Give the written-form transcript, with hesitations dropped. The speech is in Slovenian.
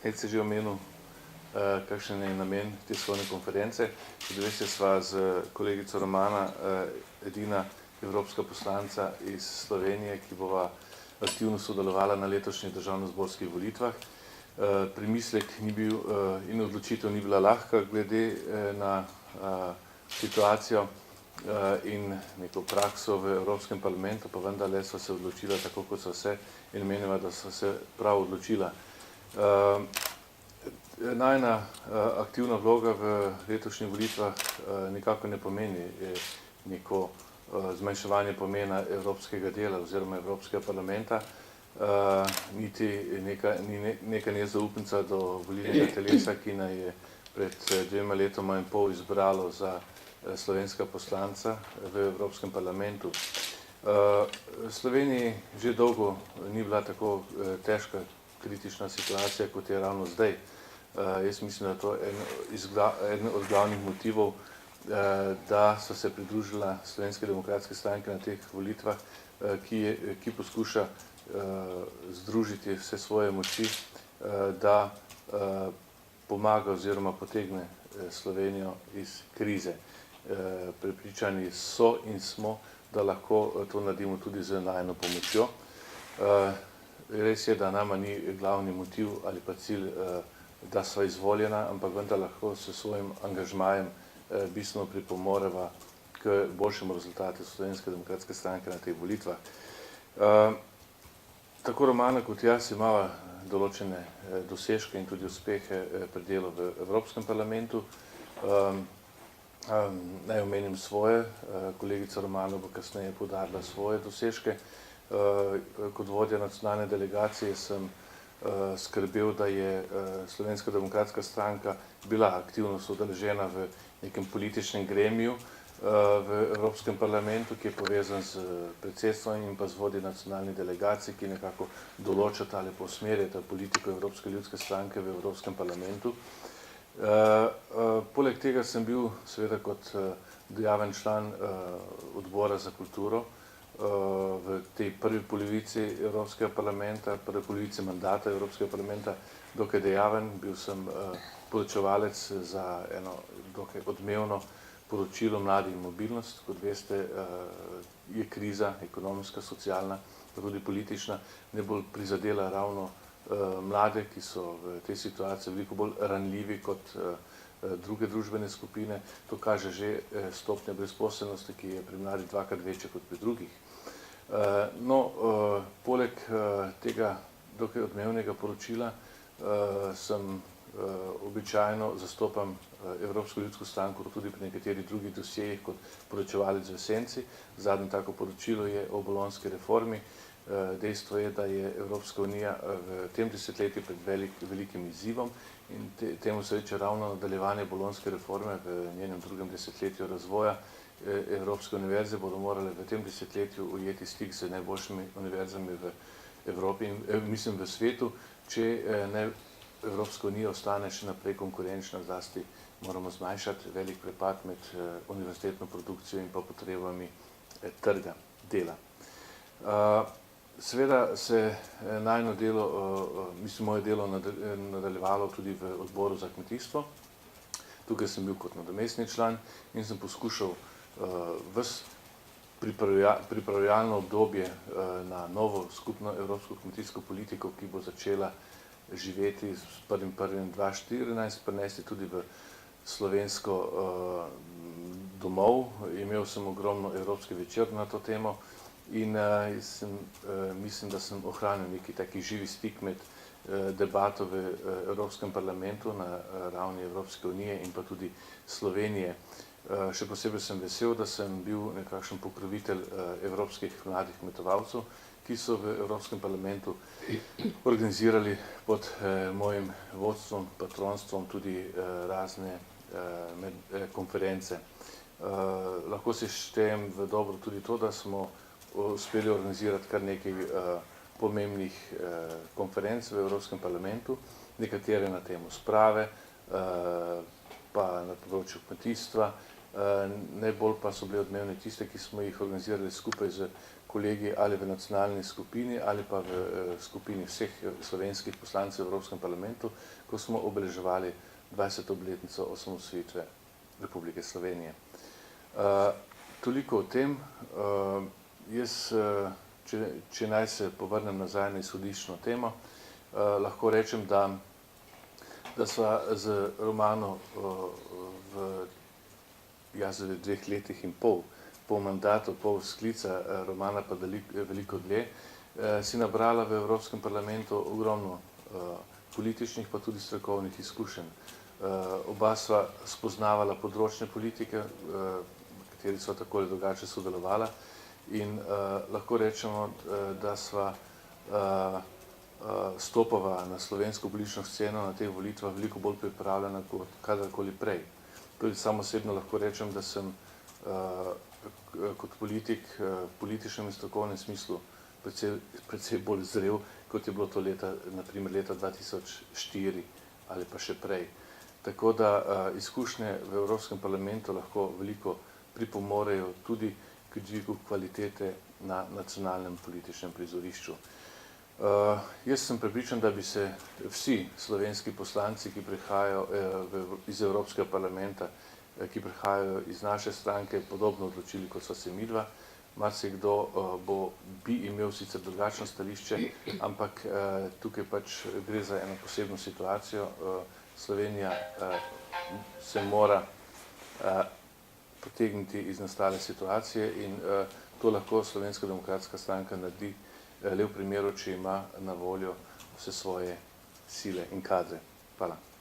Ed si že omenil, kakšen je namen te tiskovne konference. Kot veste, sva z kolegico Romana edina evropska poslanca iz Slovenije, ki bova aktivno sodelovala na letošnjih državnozborskih volitvah. Premislek ni bil in odločitev ni bila lahka glede na situacijo in neko prakso v Evropskem parlamentu, pa vendarle so se odločila tako, kot so se, in meniva, da so se prav odločila. Najina aktivna vloga v letošnjih volitvah nikako ne pomeni neko zmanjševanje pomena evropskega dela oziroma Evropskega parlamenta, niti neka nezaupnica do volilnega telesa, ki naj je pred 2 letoma in pol izbralo za slovenska poslanca v Evropskem parlamentu. V Sloveniji že dolgo ni bila tako težka kritična situacija, kot je ravno zdaj. Jaz mislim, da je to eden od glavnih motivov, da so se pridružila Slovenske demokratske stranke na teh volitvah, ki poskuša združiti vse svoje moči, da pomaga oziroma potegne Slovenijo iz krize. Prepričani so in smo, da lahko to naredimo tudi z najino pomočjo. Res je, da nama ni glavni motiv ali pa cilj, da sva izvoljena, ampak vendar lahko s svojim angažmajem bistveno pripomoreva k boljšemu rezultatu Slovenske demokratske stranke na teh volitvah. Tako Romana kot jaz imava določene dosežke in tudi uspehe pri delu v Evropskem parlamentu. Naj omenim svoje, kolegica Romana bo kasneje poudarila svoje dosežke. Kot vodja nacionalne delegacije sem skrbel, da je Slovenska demokratska stranka bila aktivno soudeležena v nekem političnem gremiju v Evropskem parlamentu, ki je povezan z predsedstvom in pa z vodji nacionalnih delegacij, ki nekako določata ali pa usmerjata politiko Evropske ljudske stranke v Evropskem parlamentu. Poleg tega sem bil seveda kot dejaven član odbora za kulturo v tej prvi polovici Evropskega parlamenta, prvi polovici mandata Evropskega parlamenta dokaj dejaven. Bil sem poročevalec za eno dokaj odmevno poročilo Mladi in mobilnost. Kot veste, je kriza ekonomska, socialna, pa tudi politična najbolj prizadela ravno mlade, ki so v tej situaciji veliko bolj ranljivi kot druge družbene skupine. To kaže že stopnja brezposelnosti, ki je pri mladih 2-krat večja kot pri drugih. No, poleg tega dokaj odmevnega poročila sem običajno zastopam Evropsko ljudsko stranko tudi pri nekaterih drugih dosjejih kot poročevalec v senci. Zadnje tako poročilo je o bolonjski reformi. Dejstvo je, da je Evropska unija v tem desetletju pred velikim izzivom in temu se reče ravno nadaljevanje bolonjske reforme v njenem drugem desetletju razvoja. Evropske univerze bodo morale v tem desetletju ujeti stik z najboljšimi univerzami v Evropi in mislim v svetu, če ne Evropska unija ostane še naprej konkurenčna, zlasti moramo zmanjšati velik prepad med univerzitetno produkcijo in pa potrebami trga dela. Seveda se najino delo, mislim moje delo nadaljevalo tudi v odboru za kmetijstvo. Tukaj sem bil kot nadomestni član in sem poskušal ves pripravljalno obdobje na novo skupno evropsko kmetijsko politiko, ki bo začela živeti s 1.1.2014, prenesti tudi v slovensko domov. Imel sem ogromno evropskih večerov na to temo in mislim, da sem ohranil neki taki živi stik med debato v Evropskem parlamentu na ravni Evropske unije in pa tudi Slovenije. Še posebej sem vesel, da sem bil nekakšen pokrovitelj evropskih mladih kmetovalcev, ki so v Evropskem parlamentu organizirali pod mojim vodstvom, patronstvom tudi razne konference. Lahko se štejem v dobro tudi to, da smo uspeli organizirati kar nekaj pomembnih konferenc v Evropskem parlamentu, nekatere na temo sprave, pa na področju kmetijstva. Najbolj pa so bile odmevne tiste, ki smo jih organizirali skupaj z kolegi ali v nacionalni skupini ali pa v skupini vseh slovenskih poslancev v Evropskem parlamentu, ko smo obeleževali 20. obletnico osamosvojitve Republike Slovenije. Toliko o tem. Jaz, če naj se povrnem nazaj na izhodiščno temo, lahko rečem, da sva z Romano v 2 letih in pol, pol mandatu, pol sklica, Romana pa veliko dlje, si nabrala v Evropskem parlamentu ogromno političnih pa tudi strokovnih izkušenj. Oba sva spoznavala področne politike, v kateri sva tako ali drugače sodelovala, in lahko rečemo, da sva stopava na slovensko politično sceno na teh volitvah veliko bolj pripravljena kot kadarkoli prej. Tudi sam osebno lahko rečem, da sem kot politik v političnem in strokovnem smislu precej bolj zrel, kot je bilo to na primer leta 2004 ali pa še prej. Tako da izkušnje v Evropskem parlamentu lahko veliko pripomorejo tudi k dvigu kvalitete na nacionalnem političnem prizorišču. Jaz sem prepričan, da bi se vsi slovenski poslanci, ki prihajajo iz Evropskega parlamenta, ki prihajajo iz naše stranke, podobno odločili, kot sva se midva. Marsikdo bi imel sicer drugačno stališče, ampak tukaj pač gre za eno posebno situacijo. Slovenija se mora potegniti iz nastale situacije in to lahko Slovenska demokratska stranka naredi le v primeru, če ima na voljo vse svoje sile in kadre. Hvala.